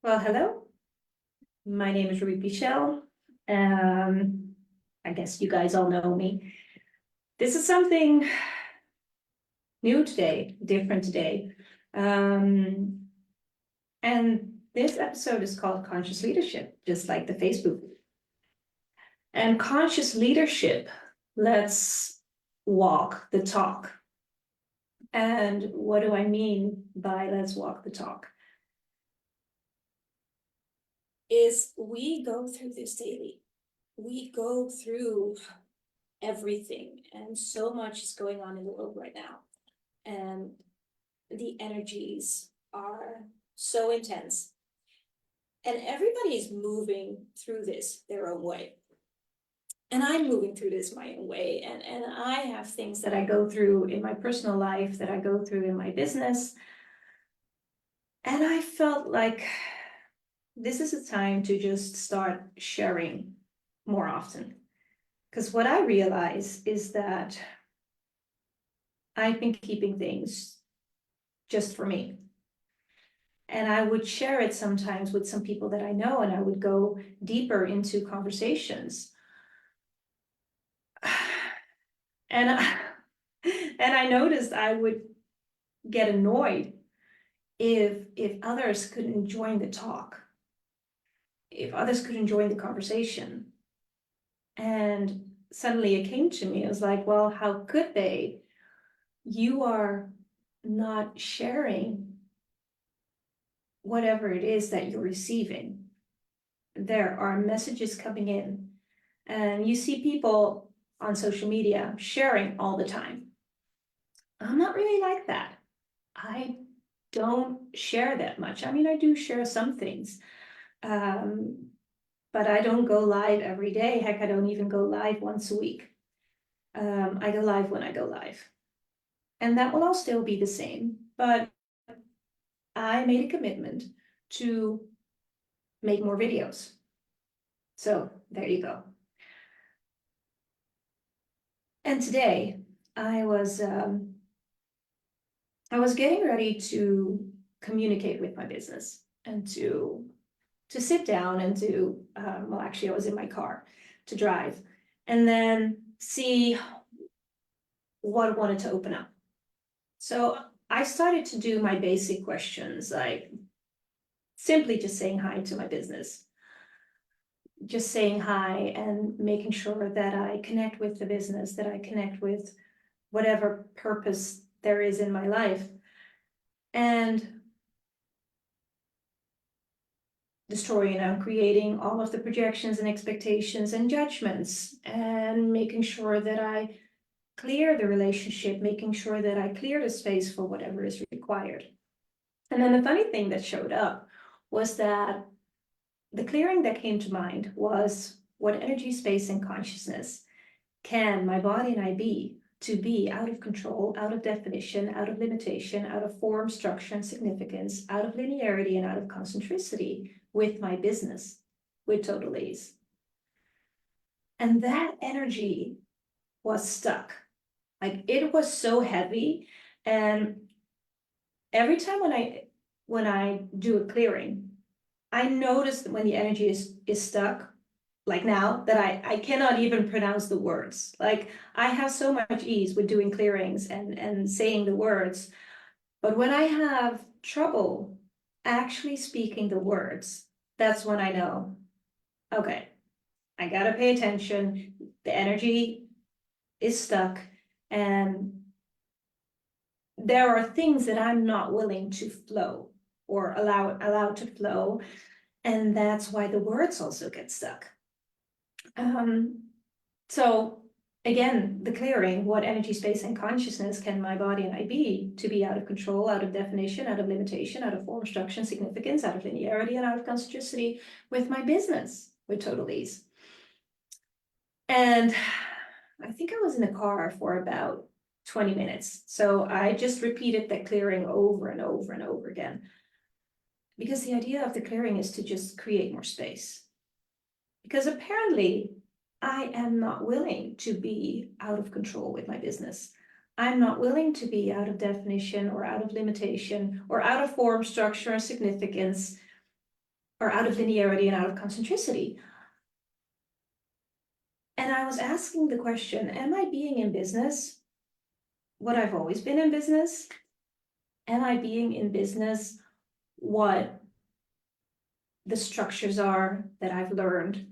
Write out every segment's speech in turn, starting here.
Well, hello. My name is Ruby Pichel. Um, I guess you guys all know me. This is something new today, different today. Um, and this episode is called Conscious Leadership, just like the Facebook group. And conscious leadership, let's walk the talk. And what do I mean by let's walk the talk? Is we go through this daily. We go through everything, and so much is going on in the world right now, and the energies are so intense, and everybody is moving through this their own way, and I'm moving through this my own way, and I have things that I go through in my personal life, that I go through in my business, and I felt like this is a time to just start sharing more often. Because what I realize is that I've been keeping things just for me. And I would share it sometimes with some people that I know, and I would go deeper into conversations. And I, and I noticed I would get annoyed if others couldn't join the talk, if others couldn't join the conversation. And suddenly it came to me, it was like, well, how could they? You are not sharing whatever it is that you're receiving. There are messages coming in, and you see people on social media sharing all the time. I'm not really like that. I don't share that much. I mean, I do share some things, but I don't go live every day. Heck, I don't even go live once a week. I go live when I go live. And that will all still be the same, but I made a commitment to make more videos. So there you go. And today I was getting ready to communicate with my business and to sit down and to well, actually I was in my car to drive and then see what I wanted to open up. So I started to do my basic questions, like simply just saying hi to my business, just saying hi and making sure that I connect with the business, that I connect with whatever purpose there is in my life. And destroying and creating all of the projections and expectations and judgments, and making sure that I clear the relationship, making sure that I clear the space for whatever is required. And then the funny thing that showed up was that the clearing that came to mind was, what energy, space, and consciousness can my body and I be to be out of control, out of definition, out of limitation, out of form, structure, and significance, out of linearity, and out of concentricity with my business, with total ease. And that energy was stuck. Like, it was so heavy. And every time when I do a clearing, I notice that when the energy is stuck, like now, that I cannot even pronounce the words. Like, I have so much ease with doing clearings and saying the words, but when I have trouble actually speaking the words, that's when I know, okay, I gotta pay attention. The energy is stuck, and there are things that I'm not willing to flow or allow to flow, and that's why the words also get stuck. So again, the clearing, what energy, space, and consciousness can my body and I be to be out of control, out of definition, out of limitation, out of form, structure, and significance, out of linearity, and out of concentricity with my business, with total ease. And I think I was in the car for about 20 minutes. So I just repeated that clearing over and over and over again. Because the idea of the clearing is to just create more space. Because apparently I am not willing to be out of control with my business. I'm not willing to be out of definition or out of limitation or out of form, structure, and significance or out of linearity and out of concentricity. And I was asking the question, am I being in business what I've always been in business? Am I being in business what the structures are that I've learned?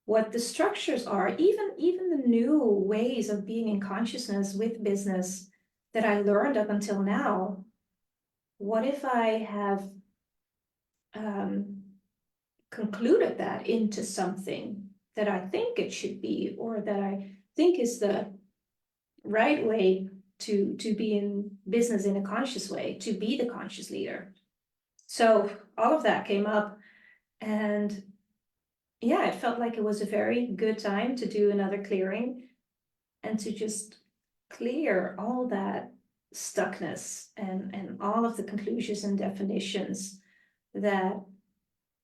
What the structures are, even the new ways of being in consciousness with business that I learned up until now. What if I have concluded that into something that I think it should be, or that I think is the right way to be in business in a conscious way, to be the conscious leader? So all of that came up, and yeah, it felt like it was a very good time to do another clearing and to just clear all that stuckness and all of the conclusions and definitions that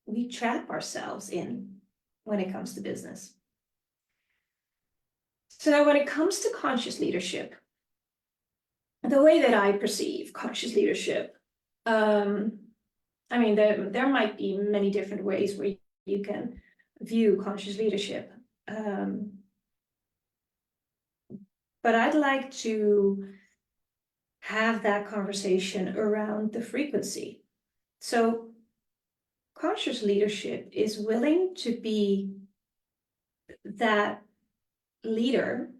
we trap ourselves in when it comes to business. So now when it comes to conscious leadership, the way that I perceive conscious leadership, I mean, there might be many different ways where you can view conscious leadership. But I'd like to have that conversation around the frequency. So conscious leadership is willing to be that leader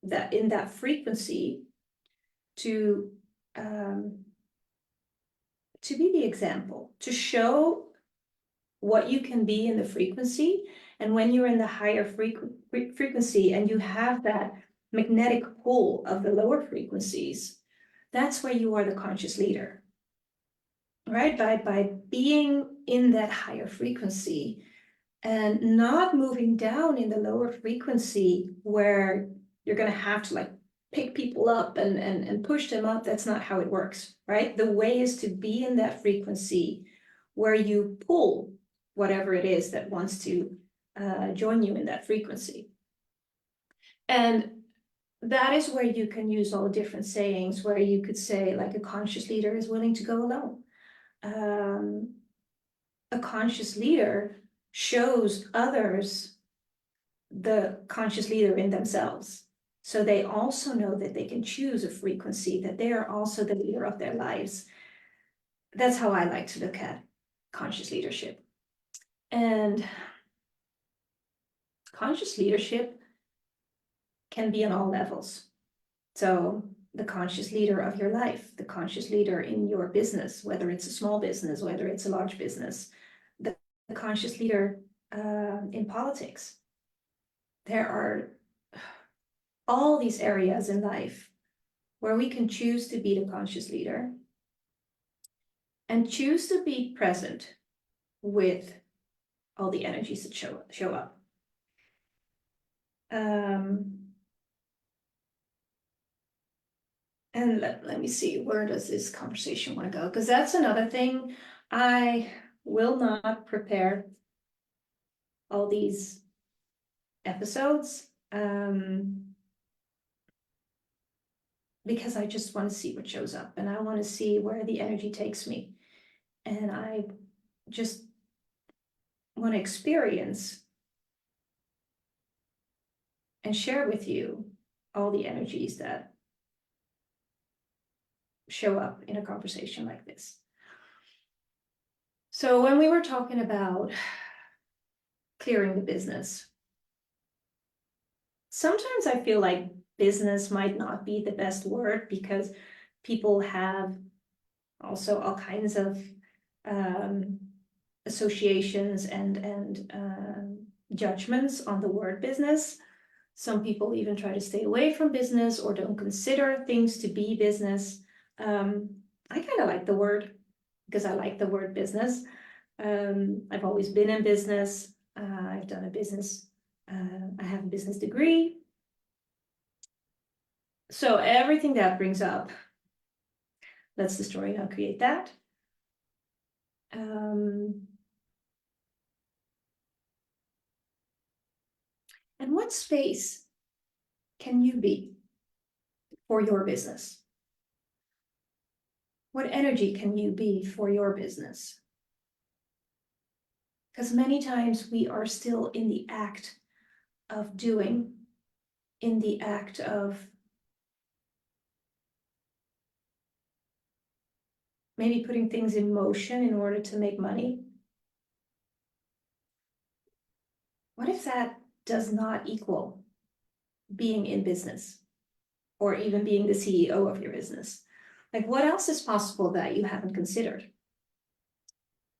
that in that frequency to be the example, to show what you can be in the frequency. And when you're in the higher frequency and you have that magnetic pull of the lower frequencies, that's where you are the conscious leader, right? By being in that higher frequency and not moving down in the lower frequency where you're going to have to like pick people up and push them up. That's not how it works, right? The way is to be in that frequency where you pull whatever it is that wants to join you in that frequency. And that is where you can use all different sayings, where you could say like a conscious leader is willing to go alone. A conscious leader shows others the conscious leader in themselves. So they also know that they can choose a frequency, that they are also the leader of their lives. That's how I like to look at conscious leadership. And conscious leadership can be on all levels. So the conscious leader of your life, the conscious leader in your business, whether it's a small business, whether it's a large business, the conscious leader in politics. There are all these areas in life where we can choose to be the conscious leader and choose to be present with all the energies that show up. And let me see, where does this conversation want to go? Because that's another thing. I will not prepare all these episodes because I just want to see what shows up, and I want to see where the energy takes me. And I just want to experience and share with you all the energies that show up in a conversation like this. So when we were talking about clearing the business, sometimes I feel like business might not be the best word because people have also all kinds of associations and judgments on the word business. Some people even try to stay away from business or don't consider things to be business. I kind of like the word because I like the word business. I've always been in business. I've done a business. I have a business degree. So everything that brings up, let's destroy and uncreate that. And what space can you be for your business? What energy can you be for your business? Because many times we are still in the act of doing, in the act of maybe putting things in motion in order to make money. What if that does not equal being in business or even being the CEO of your business? Like, what else is possible that you haven't considered?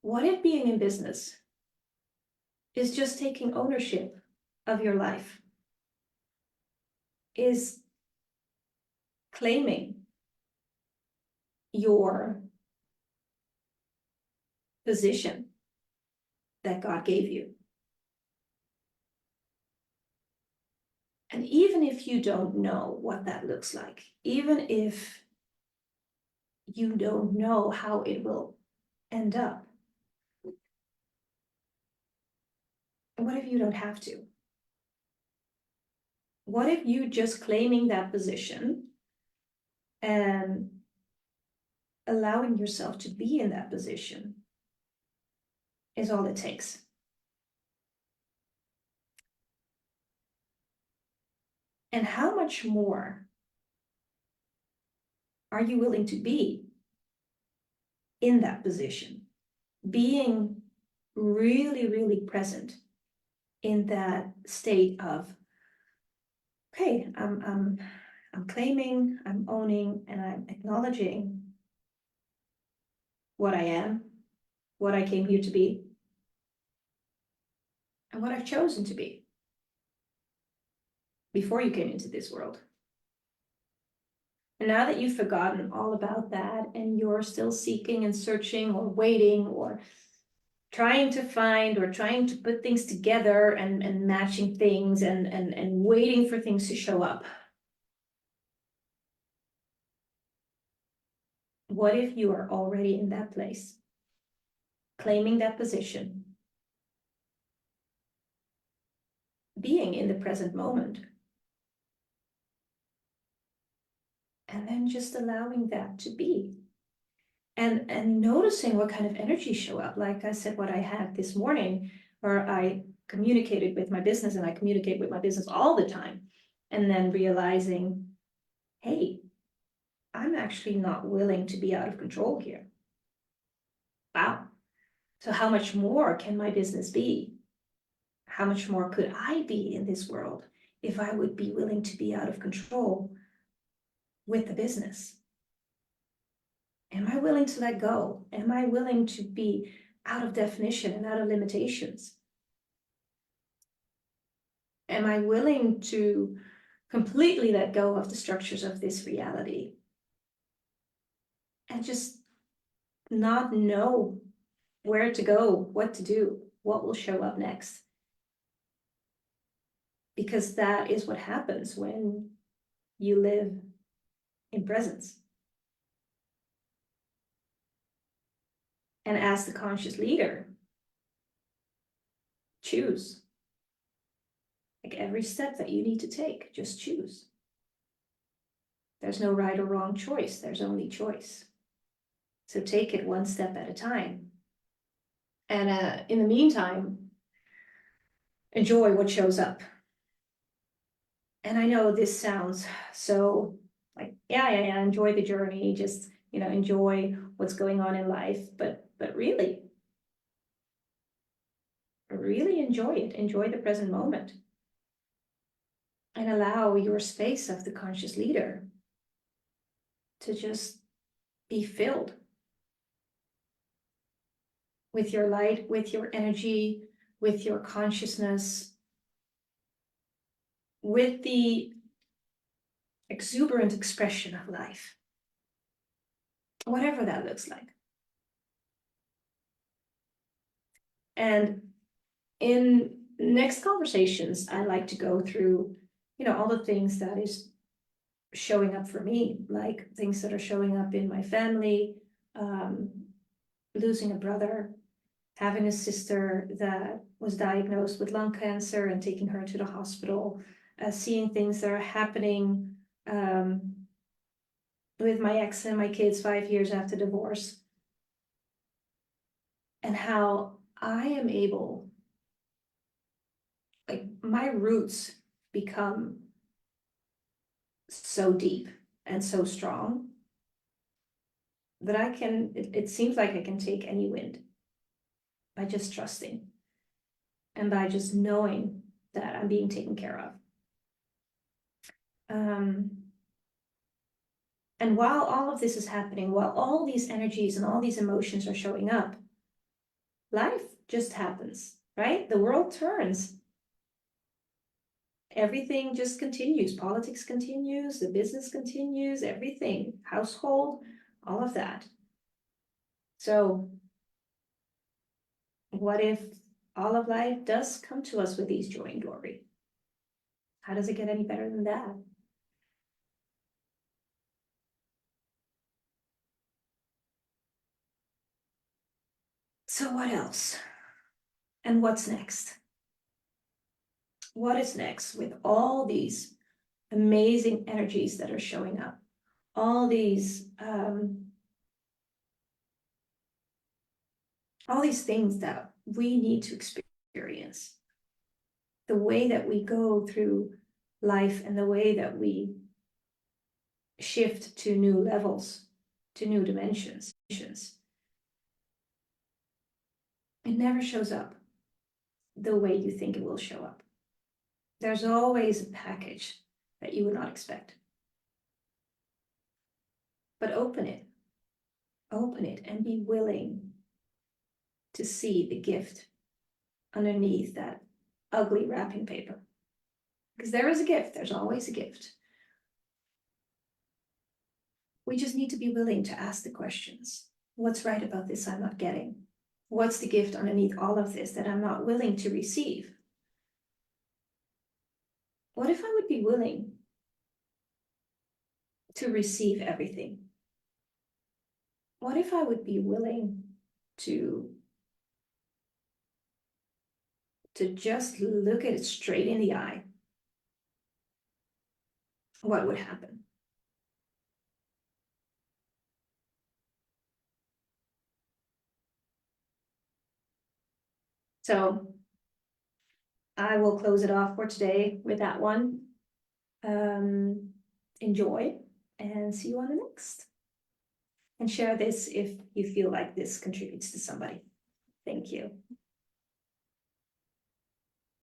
What if being in business is just taking ownership of your life, is claiming your position that God gave you? And even if you don't know what that looks like, even if you don't know how it will end up, what if you don't have to? What if you just claiming that position and allowing yourself to be in that position is all it takes? And how much more are you willing to be in that position? Being really, really present in that state of, okay, I'm claiming, I'm owning, and I'm acknowledging what I am, what I came here to be, and what I've chosen to be before you came into this world. And now that you've forgotten all about that and you're still seeking and searching or waiting or trying to find or trying to put things together and matching things and waiting for things to show up, what if you are already in that place, claiming that position, being in the present moment, and then just allowing that to be? And noticing what kind of energy show up. Like I said, what I had this morning, where I communicated with my business, and I communicate with my business all the time, and then realizing, hey, I'm actually not willing to be out of control here. Wow. So how much more can my business be? How much more could I be in this world if I would be willing to be out of control with the business? Am I willing to let go? Am I willing to be out of definition and out of limitations? Am I willing to completely let go of the structures of this reality and just not know where to go, what to do, what will show up next? Because that is what happens when you live in presence. And as the conscious leader, choose. Like every step that you need to take, just choose. There's no right or wrong choice, there's only choice. So take it one step at a time. And in the meantime, enjoy what shows up. And I know this sounds so like, yeah, enjoy the journey, just, enjoy what's going on in life, but really enjoy it, enjoy the present moment. And allow your space of the conscious leader to just be filled with your light, with your energy, with your consciousness, with the exuberant expression of life, whatever that looks like. And in next conversations, I like to go through, all the things that is showing up for me, like things that are showing up in my family, losing a brother, having a sister that was diagnosed with lung cancer and taking her to the hospital, seeing things that are happening with my ex and my kids 5 years after divorce, and how I am able, like my roots become so deep and so strong that it seems like I can take any wind by just trusting and by just knowing that I'm being taken care of. And while all of this is happening, while all these energies and all these emotions are showing up, life just happens, right? The world turns. Everything just continues. Politics continues, the business continues, everything, household, all of that. So what if all of life does come to us with these joy and glory? How does it get any better than that? So what else? And what's next? What is next with all these amazing energies that are showing up? All these things that we need to experience. The way that we go through life and the way that we shift to new levels, to new dimensions. It never shows up the way you think it will show up. There's always a package that you would not expect. But open it and be willing to see the gift underneath that ugly wrapping paper. Because there is a gift, there's always a gift. We just need to be willing to ask the questions. What's right about this I'm not getting? What's the gift underneath all of this that I'm not willing to receive? What if I would be willing to receive everything? What if I would be willing to just look at it straight in the eye? What would happen? So I will close it off for today with that one. Enjoy and see you on the next. And share this if you feel like this contributes to somebody. Thank you.